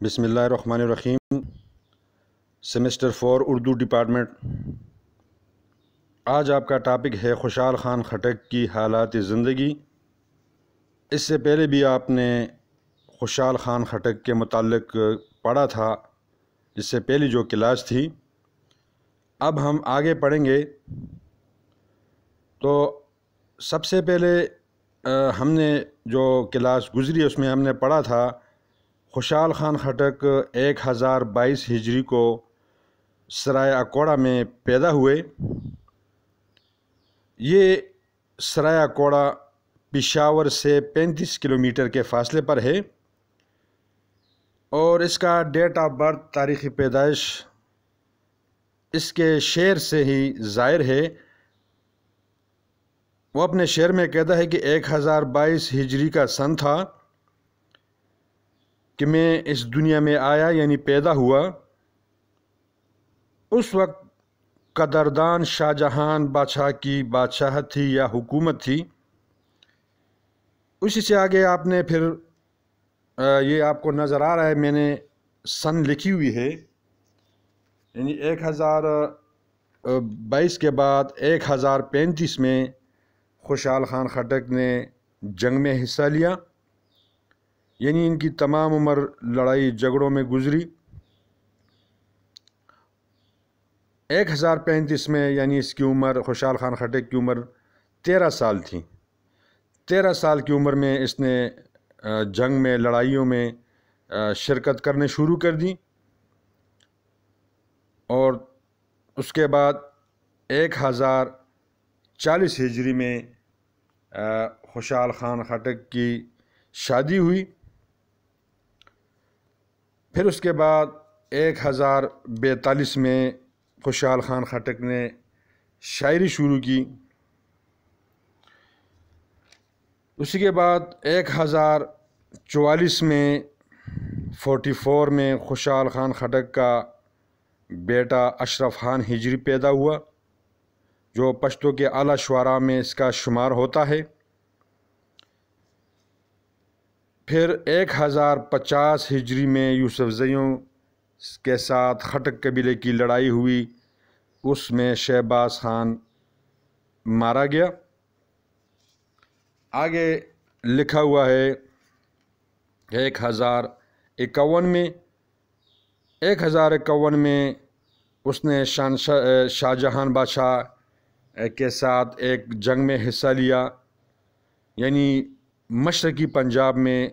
بسم اللہ الرحمن الرحیم۔ Semester 4 Urdu department. آج آپ کا ٹاپک ہے خوشحال خان خٹک کی حالات زندگی۔ اس سے پہلے بھی آپ نے خوشحال خان خٹک کے متعلق پڑھا تھا، اس سے پہلی جو کلاس تھی۔ اب ہم آگے پڑھیں گے۔ تو سب سے پہلے ہم نے جو کلاس گزری اس میں ہم نے پڑھا تھا خوشحال خان خٹک 1022 ہجری کو سرائے اکوڑہ میں پیدا ہوئے۔ یہ سرائے اکوڑہ پشاور سے 35 کلومیٹر کے فاصلے پر ہے، اور اس کا ڈیٹ آف برتھ، تاریخ پیدائش اس کے شعر سے ہی ظاہر ہے۔ وہ اپنے شعر میں کہتا ہے کہ 1022 ہجری کا سن تھا کہ میں اس دنیا میں آیا، یعنی پیدا ہوا۔ اس وقت قدردان شاہ جہان بادشاہ کی بادشاہت تھی یا حکومت تھی۔ اسی سے آگے آپ نے پھر یہ آپ کو نظر آ رہا ہے، میں نے سن لکھی ہوئی ہے، یعنی 1022 کے بعد 1035 میں خوشحال خان خٹک نے جنگ میں حصہ لیا، یعنی ان کی تمام عمر لڑائی جھگڑوں میں گزری۔ 1035 میں یعنی اس کی عمر، خوشحال خان خٹک کی عمر 13 سال تھی۔ 13 سال کی عمر میں اس نے جنگ میں، لڑائیوں میں شرکت کرنے شروع کر دی، اور اس کے بعد 1040 ہجری میں خوشحال خان خٹک کی شادی ہوئی۔ پھر اس کے بعد 1042 میں خوشحال خان خٹک نے شاعری شروع کی۔ اسی کے بعد 1044 میں 44 میں خوشحال خان خٹک کا بیٹا اشرف خان ہجری پیدا ہوا، جو پشتو کے اعلیٰ شعراء میں اس کا شمار ہوتا ہے۔ پھر 1050 ہجری میں یوسف زیوں کے ساتھ خٹک قبیلے کی لڑائی ہوئی، اس میں شہباز خان مارا گیا۔ آگے لکھا ہوا ہے 1051 میں اس نے شاہ جہان بادشاہ کے ساتھ ایک جنگ میں حصہ لیا، یعنی مشرقی پنجاب میں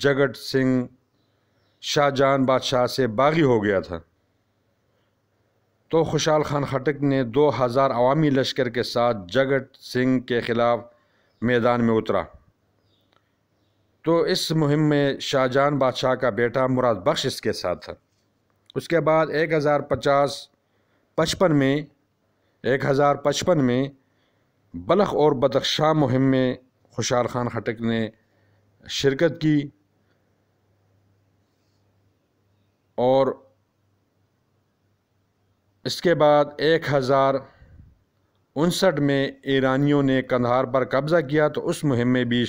جگت سنگھ شاہ جہان بادشاہ سے باغی ہو گیا تھا۔ تو خوشحال خان خٹک نے 2000 عوامی لشکر کے ساتھ جگت سنگھ کے خلاف میدان میں اترا۔ تو اس مہم میں شاہ جہان بادشاہ کا بیٹا مراد بخش اس کے ساتھ تھا۔ اس کے بعد 1055 میں بلخ اور بدخشاں مہم میں خوشحال خان خٹک نے شرکت کی، اور اس کے بعد 1059 میں ایرانیوں نے قندھار پر قبضہ کیا، تو اس مہم میں بھی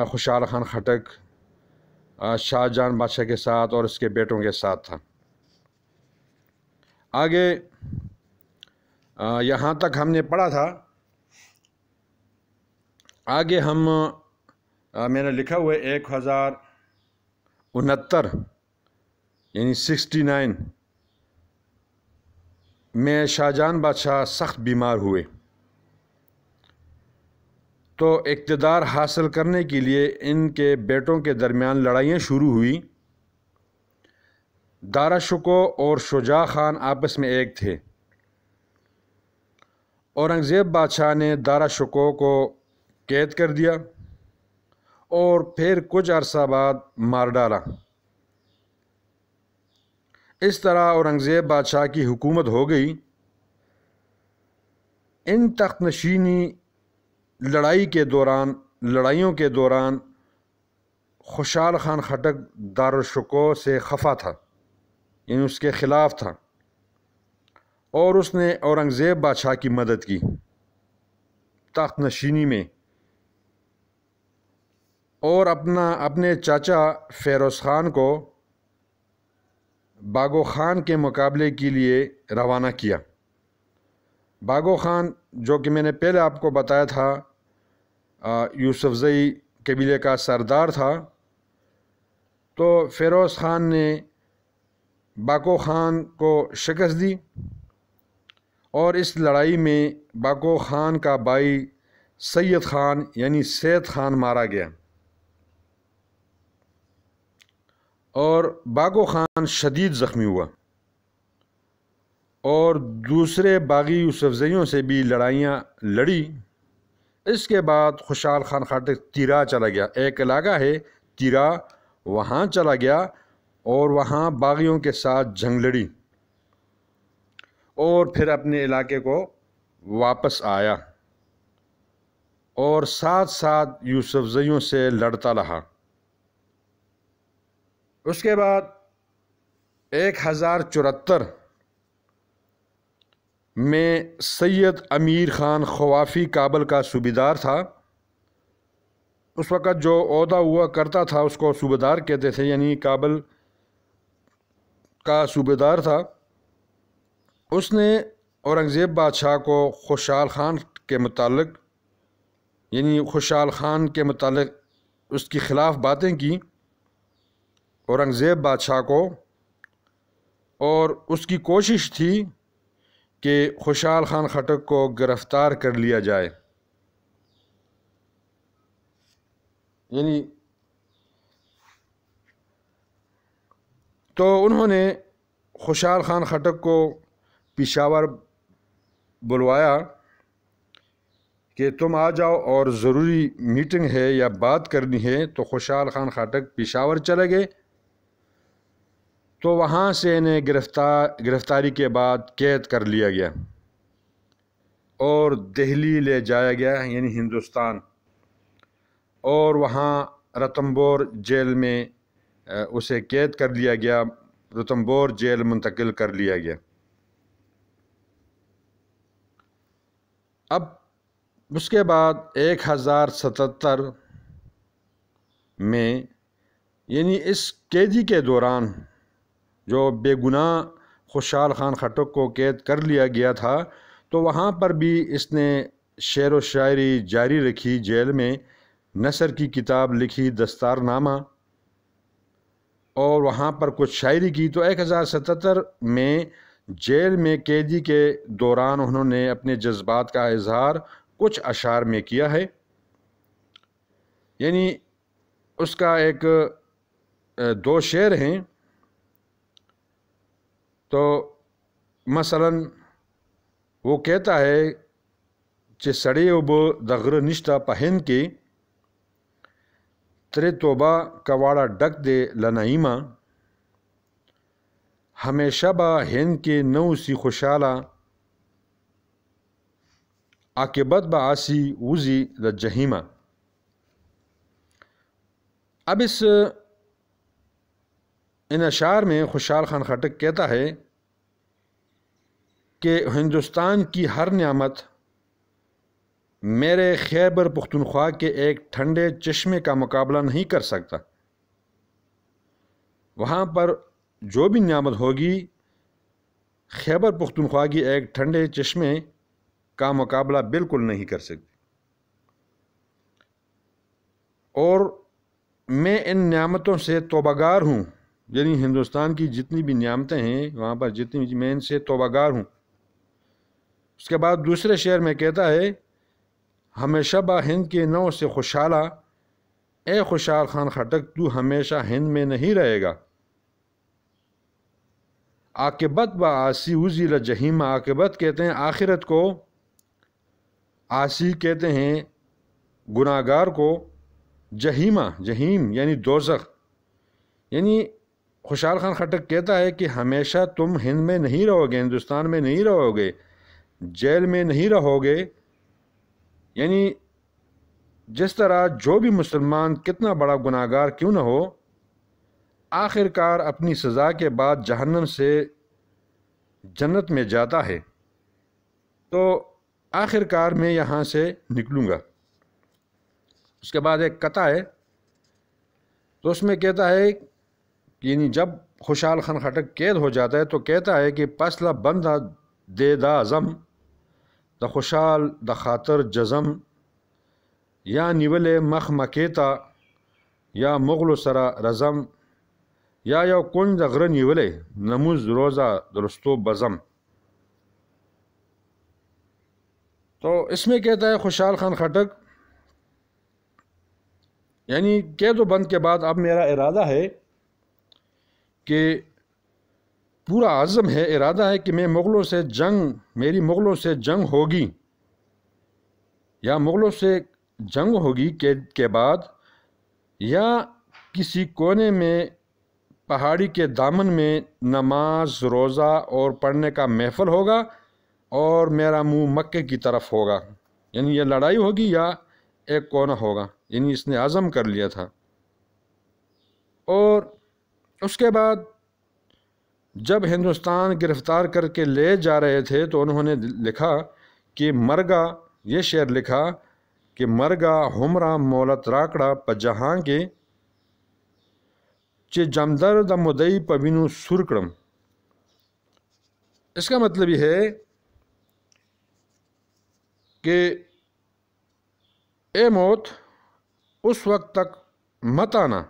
خوشحال خان خٹک شاہ جہان بادشاہ کے ساتھ اور اس کے بیٹوں کے ساتھ تھا۔ آگے یہاں تک ہم نے پڑھا تھا۔ آگے میں نے لکھا ہوا ہے 1069 یعنی 69 میں شاہ جہان بادشاہ سخت بیمار ہوئے، تو اقتدار حاصل کرنے کے لیے ان کے بیٹوں کے درمیان لڑائیاں شروع ہوئی۔ دارا شکوہ اور شجاع خان آپس میں ایک تھے۔ اورنگزیب بادشاہ نے دارا شکوہ کو قید کر دیا اور پھر کچھ عرصہ بعد مار ڈالا۔ اس طرح اورنگزیب بادشاہ کی حکومت ہو گئی۔ ان تخت نشینی لڑائیوں کے دوران خوشحال خان خٹک دارالشکوہ سے خفا تھا، یعنی اس کے خلاف تھا، اور اس نے اورنگزیب بادشاہ کی مدد کی تخت نشینی میں، اور اپنے چاچا فیروز خان کو باغو خان کے مقابلے کے لیے روانہ کیا۔ باغو خان جو کہ میں نے پہلے آپ کو بتایا تھا یوسف زئی قبیلے کا سردار تھا، تو فیروز خان نے باغو خان کو شکست دی اور اس لڑائی میں باغو خان کا بھائی سید خان یعنی سید خان مارا گیا اور باغو خان شدید زخمی ہوا، اور دوسرے باغی یوسف زئیوں سے بھی لڑائیاں لڑی۔ اس کے بعد خوشحال خان خٹک تیرا چلا گیا، ایک علاقہ ہے تیرا، وہاں چلا گیا اور وہاں باغیوں کے ساتھ جنگ لڑی اور پھر اپنے علاقے کو واپس آیا اور ساتھ ساتھ یوسف زئیوں سے لڑتا رہا۔ اس کے بعد 1074 میں سید امیر خان خوافی کابل کا صوبیدار تھا۔ اس وقت جو عہدہ ہوا کرتا تھا اس کو صوبیدار کہتے تھے، یعنی کابل کا صوبیدار تھا۔ اس نے اورنگزیب بادشاہ کو خوشحال خان کے متعلق یعنی خوشحال خان کے متعلق اس کی خلاف باتیں کی اورنگزیب بادشاہ کو، اور اس کی کوشش تھی کہ خوشحال خان خٹک کو گرفتار کر لیا جائے، یعنی تو انہوں نے خوشحال خان خٹک کو پشاور بلوایا کہ تم آ جاؤ اور ضروری میٹنگ ہے یا بات کرنی ہے۔ تو خوشحال خان خٹک پشاور چلے گئے، تو وہاں سے انہیں گرفتاری کے بعد قید کر لیا گیا اور دہلی لے جایا گیا یعنی ہندوستان، اور وہاں رتنبور جیل میں اسے قید کر لیا گیا، رتنبور جیل منتقل کر لیا گیا۔ اب اس کے بعد 1077 میں یعنی اس قیدی کے دوران جو بے گناہ خوشحال خان خٹک کو قید کر لیا گیا تھا، تو وہاں پر بھی اس نے شعر و شاعری جاری رکھی، جیل میں نثر کی کتاب لکھی دستار نامہ، اور وہاں پر کچھ شاعری کی۔ تو 1077 میں جیل میں قیدی کے دوران انہوں نے اپنے جذبات کا اظہار کچھ اشعار میں کیا ہے، یعنی اس کا ایک 2 شعر ہیں۔ تو مثلا وہ کہتا ہے کہ سڑے اب دغر نشتہ پہن کے ترے توبہ کواڑا ڈک دے لنائیمہ، ہمیشہ با ہند کے نو سی خوشحالہ عاقبت با آسی وزی لجہیمہ۔ اب ان اشعار میں خوشحال خان خٹک کہتا ہے کہ ہندوستان کی ہر نعمت میرے خیبر پختونخوا کے ایک ٹھنڈے چشمے کا مقابلہ نہیں کر سکتا۔ وہاں پر جو بھی نعمت ہوگی خیبر پختونخوا کی ایک ٹھنڈے چشمے کا مقابلہ بالکل نہیں کر سکتی، اور میں ان نعمتوں سے توبہ گار ہوں، یعنی ہندوستان کی جتنی بھی نعمتیں ہیں وہاں پر جتنی بھی، میں ان سے توبہ گار ہوں۔ اس کے بعد دوسرے شعر میں کہتا ہے ہمیشہ با ہند کے نو سے خوشحالہ، اے خوشحال خان خٹک تو ہمیشہ ہند میں نہیں رہے گا، عاقبت با آسی وزی لجہیمہ، عاقبت کہتے ہیں آخرت کو، آسی کہتے ہیں گناہگار کو، جہیمہ جہیم یعنی دوزخ، یعنی خوشحال خان خٹک کہتا ہے کہ ہمیشہ تم ہند میں نہیں رہو گے، ہندوستان میں نہیں رہو گے، جیل میں نہیں رہو گے، یعنی جس طرح جو بھی مسلمان کتنا بڑا گناہگار کیوں نہ ہو، آخر کار اپنی سزا کے بعد جہنم سے جنت میں جاتا ہے، تو آخر کار میں یہاں سے نکلوں گا۔ اس کے بعد ایک قطعہ ہے، تو اس میں کہتا ہے یعنی جب خوشحال خان خٹک قید ہو جاتا ہے تو کہتا ہے کہ پسلا بندہ دے دا ازم دا خوشحال دا خاطر جزم یا نیولے مخ مکیتا یا مغل سرا رزم یا کنج دا غر نیولے نموز روزہ درستو بزم. تو اس میں کہتا ہے خوشحال خان خٹک یعنی قید و بند کے بعد اب میرا ارادہ ہے کہ پورا عزم ہے، ارادہ ہے کہ میری مغلوں سے جنگ ہوگی یا مغلوں سے جنگ ہوگی قید کے بعد، یا کسی کونے میں پہاڑی کے دامن میں نماز روزہ اور پڑھنے کا محفل ہوگا اور میرا منہ مکے کی طرف ہوگا. یعنی یہ لڑائی ہوگی یا ایک کونا ہوگا، یعنی اس نے عزم کر لیا تھا. اور اس کے بعد جب ہندوستان گرفتار کر کے لے جا رہے تھے تو انہوں نے لکھا کہ مرگا، یہ شعر لکھا کہ مرگا ہمرا مولت راکڑا پجہاں کے چے جمدر دا مدئی پوینو سرکڑم. اس کا مطلب یہ ہے کہ اے موت اس وقت تک مت آنا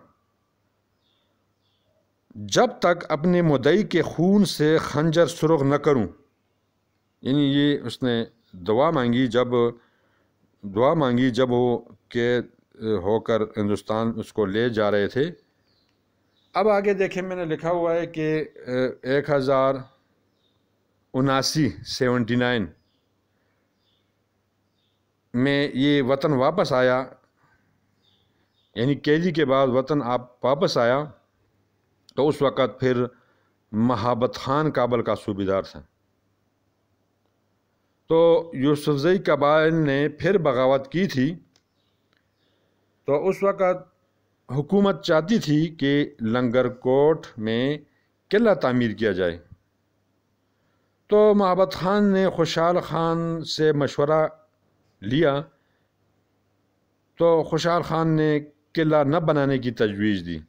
جب تک اپنے مدعی کے خون سے خنجر سرخ نہ کروں. یعنی یہ اس نے دعا مانگی جب وہ قید ہو کر ہندوستان اس کو لے جا رہے تھے. اب آگے دیکھیں میں نے لکھا ہوا ہے کہ 1079 میں یہ وطن واپس آیا، یعنی قیدی کے بعد وطن آپ واپس آیا تو اس وقت پھر مہابت خان کابل کا صوبیدار تھا. تو یوسفزئی قبائل نے پھر بغاوت کی تھی، تو اس وقت حکومت چاہتی تھی کہ لنگر کوٹ میں قلعہ تعمیر کیا جائے. تو مہابت خان نے خوشحال خان سے مشورہ لیا تو خوشحال خان نے قلعہ نہ بنانے کی تجویز دی،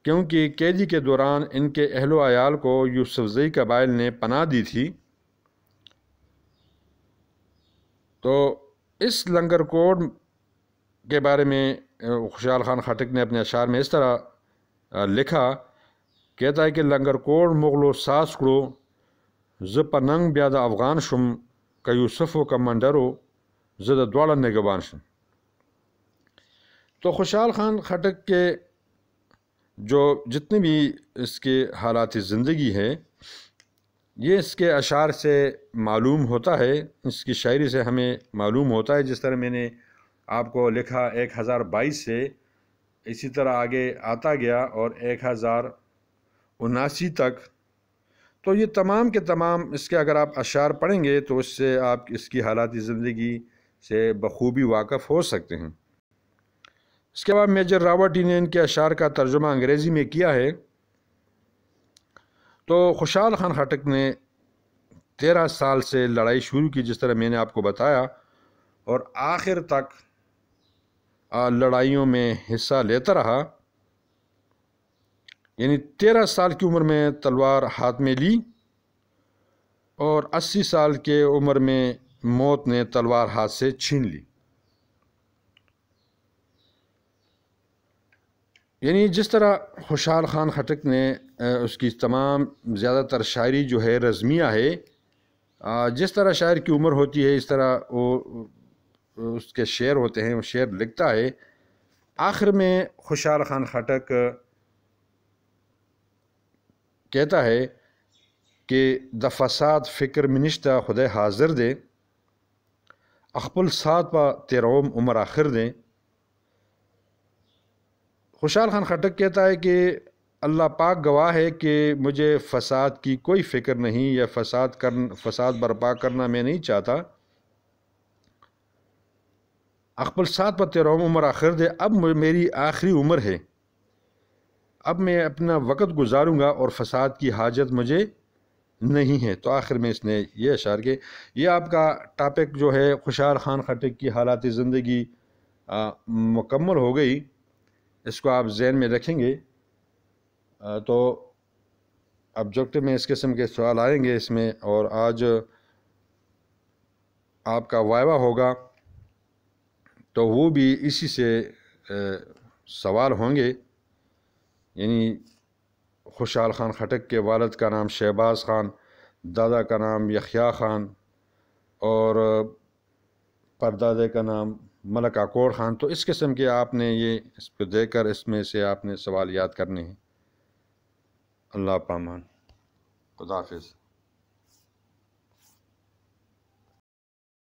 کیونکہ قیدی کے دوران ان کے اہل و عیال کو یوسفزئی قبائل نے پناہ دی تھی. تو اس لنگر کوٹ کے بارے میں خوشحال خان خٹک نے اپنے اشعار میں اس طرح لکھا، کہتا ہے کہ لنگر کوٹ مغلو ساس کرو ز پننگ بیادہ افغان شم کا یوسف و کمانڈرو زدہ دوڑا نگبان شم. تو خوشحال خان خٹک کے جو جتنے بھی اس کے حالات زندگی ہے یہ اس کے اشعار سے معلوم ہوتا ہے، اس کی شاعری سے ہمیں معلوم ہوتا ہے. جس طرح میں نے آپ کو لکھا 1022 سے اسی طرح آگے آتا گیا اور 1079 تک. تو یہ تمام کے تمام اس کے اگر آپ اشعار پڑھیں گے تو اس سے آپ اس کی حالاتی زندگی سے بخوبی واقف ہو سکتے ہیں. اس کے بعد میجر راوٹی نے ان کے اشعار کا ترجمہ انگریزی میں کیا ہے. تو خوشحال خان خٹک نے 13 سال سے لڑائی شروع کی، جس طرح میں نے آپ کو بتایا، اور آخر تک لڑائیوں میں حصہ لیتا رہا. یعنی 13 سال کی عمر میں تلوار ہاتھ میں لی اور 80 سال کے عمر میں موت نے تلوار ہاتھ سے چھین لی. یعنی جس طرح خوشحال خان خٹک نے اس کی تمام زیادہ تر شاعری جو ہے رزمیہ ہے، جس طرح شاعر کی عمر ہوتی ہے اس طرح وہ اس کے شعر ہوتے ہیں، وہ شعر لکھتا ہے. آخر میں خوشحال خان خٹک کہتا ہے کہ دا فساد فکر منشتہ خدے حاضر دے اخپل ساتھ پا تیروم عمر آخر دیں. خوشحال خان خٹک کہتا ہے کہ اللہ پاک گواہ ہے کہ مجھے فساد کی کوئی فکر نہیں، یا فساد برپا کرنا میں نہیں چاہتا. اخپل ساتھ پا تیروم عمر آخر دے، اب میری آخری عمر ہے، اب میں اپنا وقت گزاروں گا اور فساد کی حاجت مجھے نہیں ہے. تو آخر میں اس نے یہ اشعار کے یہ آپ کا ٹاپک جو ہے خوشحال خان خٹک کی حالات زندگی مکمل ہو گئی. اس کو آپ ذہن میں رکھیں گے. تو آبجیکٹو میں اس قسم کے سوال آئیں گے اس میں، اور آج آپ کا وائوا ہوگا تو وہ بھی اسی سے سوال ہوں گے. یعنی خوشحال خان خٹک کے والد کا نام شہباز خان، دادا کا نام یحییٰ خان، اور پردادے کا نام ملک اکوڑ خان. تو اس قسم کے آپ نے یہ اس پہ دیکھ کر اس میں سے آپ نے سوال یاد کرنے ہیں. اللہ پامان. خدا حافظ.